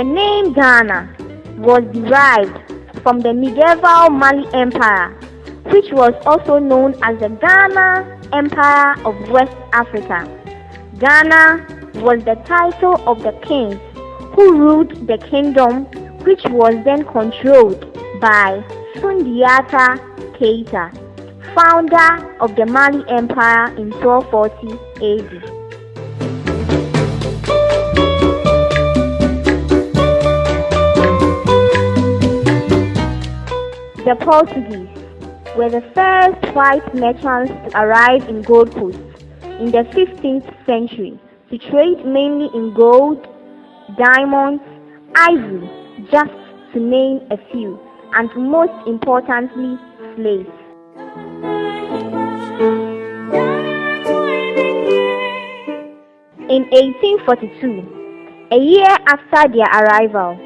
The name Ghana was derived from the medieval Mali Empire, which was also known as the Ghana Empire of West Africa. Ghana was the title of the kings who ruled the kingdom, which was then controlled by Sundiata Keita, founder of the Mali Empire in 1240 AD. The Portuguese were the first white merchants to arrive in Gold Coast in the 15th century to trade mainly in gold, diamonds, ivory, just to name a few, and most importantly, slaves. In 1842, a year after their arrival,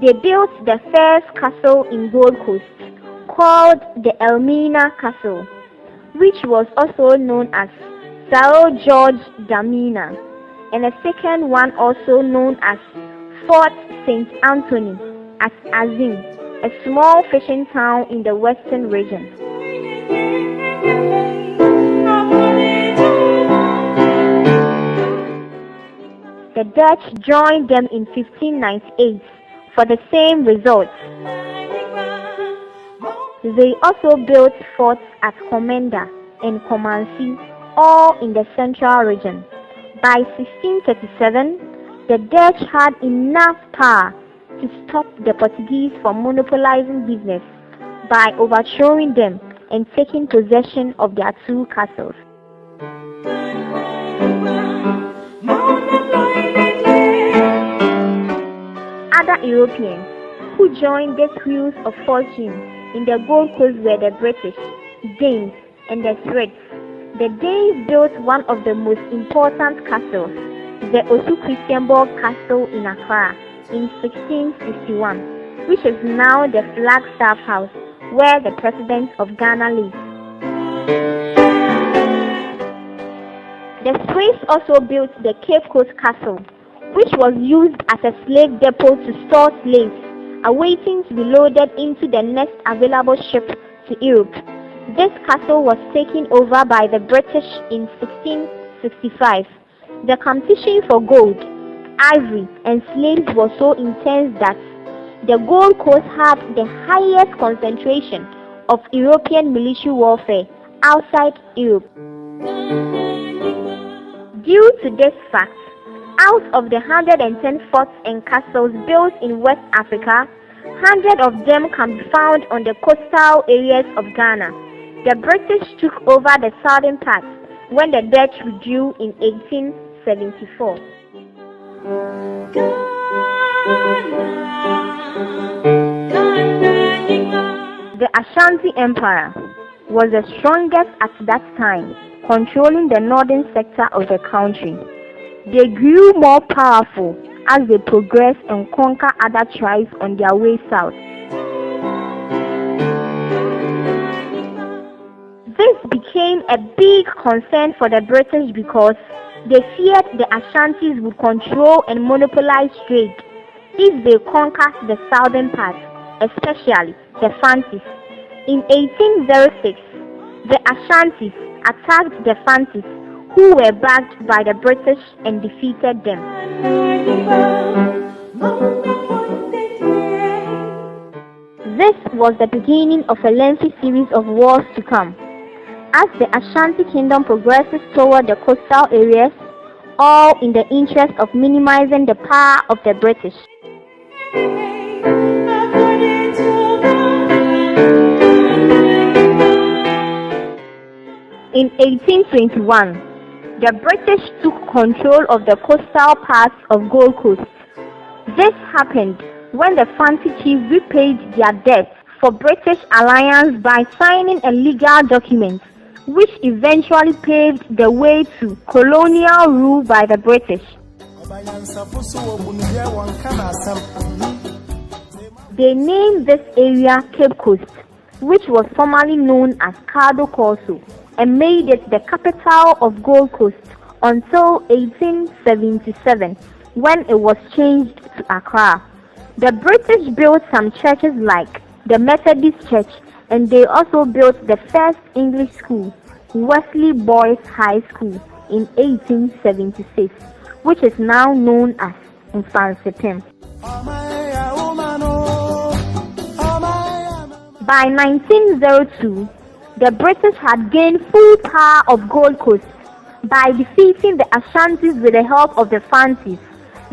they built the first castle in Gold Coast, called the Elmina Castle, which was also known as Sao Jorge da Mina, and a second one also known as Fort St. Anthony at Azim, a small fishing town in the western region. The Dutch joined them in 1598 for the same result. They also built forts at Komenda and Komansi, all in the central region. By 1637, the Dutch had enough power to stop the Portuguese from monopolizing business by overthrowing them and taking possession of their two castles. Other Europeans who joined these wheels of fortune in the Gold Coast were the British, Danes, and the Swedes. The Danes built one of the most important castles, the Osu Christianborg Castle in Accra, in 1661, which is now the Flagstaff House, where the President of Ghana lives. The Swedes also built the Cape Coast Castle, which was used as a slave depot to store slaves awaiting to be loaded into the next available ship to Europe. This castle was taken over by the British in 1665. The competition for gold, ivory, and slaves was so intense that the Gold Coast had the highest concentration of European military warfare outside Europe. Due to this fact, out of the 110 forts and castles built in West Africa, 100 of them can be found on the coastal areas of Ghana. The British took over the southern part when the Dutch withdrew in 1874. The Ashanti Empire was the strongest at that time, controlling the northern sector of the country. They grew more powerful as they progressed and conquered other tribes on their way south. This became a big concern for the British because they feared the Ashantis would control and monopolize trade if they conquered the southern part, especially the Fantis. In 1806, the Ashantis attacked the Fantis, who were backed by the British, and defeated them. This was the beginning of a lengthy series of wars to come. As the Ashanti Kingdom progresses toward the coastal areas, all in the interest of minimizing the power of the British. In 1821, the British took control of the coastal parts of Gold Coast. This happened when the Fanti chiefs repaid their debts for British alliance by signing a legal document, which eventually paved the way to colonial rule by the British. They named this area Cape Coast, which was formerly known as Cado Corso, and made it the capital of Gold Coast until 1877, when it was changed to Accra. The British built some churches like the Methodist Church, and they also built the first English school, Wesley Boys High School, in 1876, which is now known as Mfansipim. By 1902, the British had gained full power of Gold Coast by defeating the Ashantis with the help of the Fantis,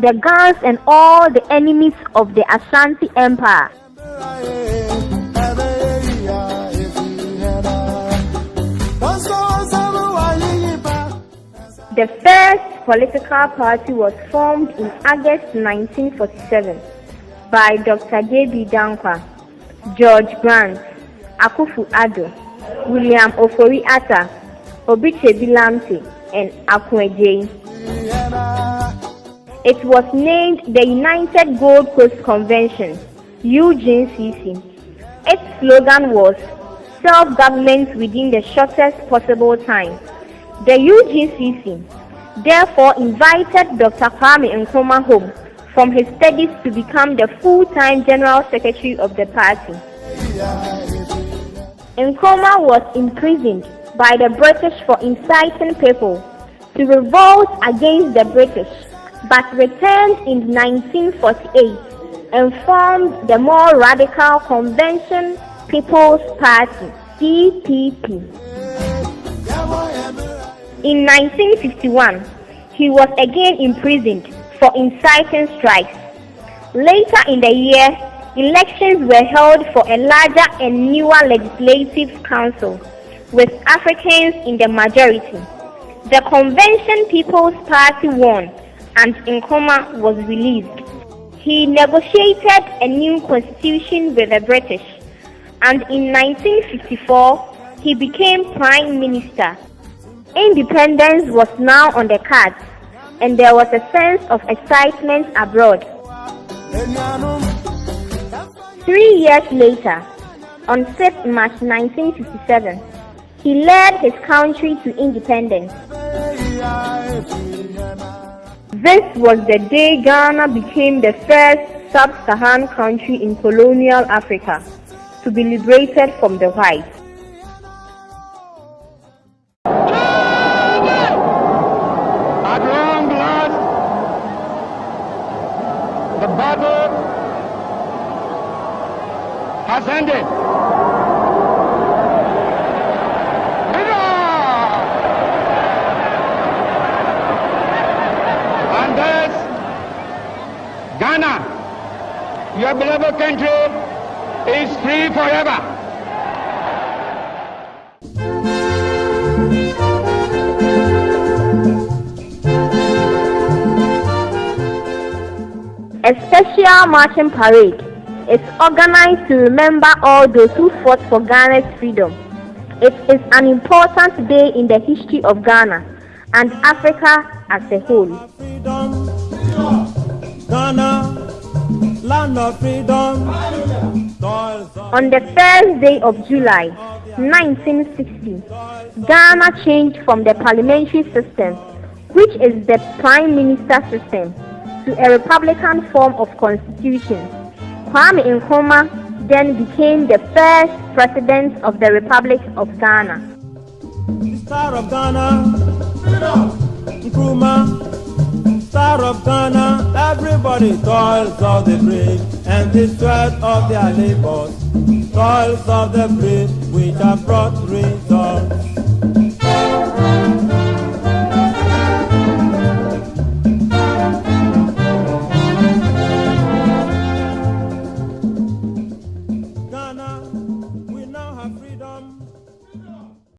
the Gans, and all the enemies of the Ashanti Empire. The first political party was formed in August 1947 by Dr. J.B. Dankwa, George Grant, Akufo-Addo, William Ofori-Atta, Obichebi Lamte, and Akwege. It was named the United Gold Coast Convention, UGCC. Its slogan was self-government within the shortest possible time. The UGCC therefore invited Dr. Kwame Nkrumah home from his studies to become the full-time General Secretary of the party. Nkrumah was imprisoned by the British for inciting people to revolt against the British, but returned in 1948 and formed the more radical Convention People's Party, CPP. In 1951, he was again imprisoned for inciting strikes. Later in the year, elections were held for a larger and newer legislative council, with Africans in the majority. The Convention People's Party won, and Nkrumah was released. He negotiated a new constitution with the British, and in 1954, he became Prime Minister. Independence was now on the cards, and there was a sense of excitement abroad. 3 years later, on 6th March 1957, he led his country to independence. This was the day Ghana became the first sub-Saharan country in colonial Africa to be liberated from the whites. At long last, the battle has ended. And thus, Ghana, your beloved country, is free forever. A special marching parade is organized to remember all those who fought for Ghana's freedom. It is an important day in the history of Ghana and Africa as a whole. Ghana, land of freedom. On the first day of July 1960, Ghana changed from the parliamentary system, which is the prime minister system, to a republican form of constitution. Kwame Nkrumah then became the first president of the Republic of Ghana. The star of Ghana, Nkrumah, star of Ghana. Everybody toils of the brave and the sweat of their labors, toils of the brave which have brought results.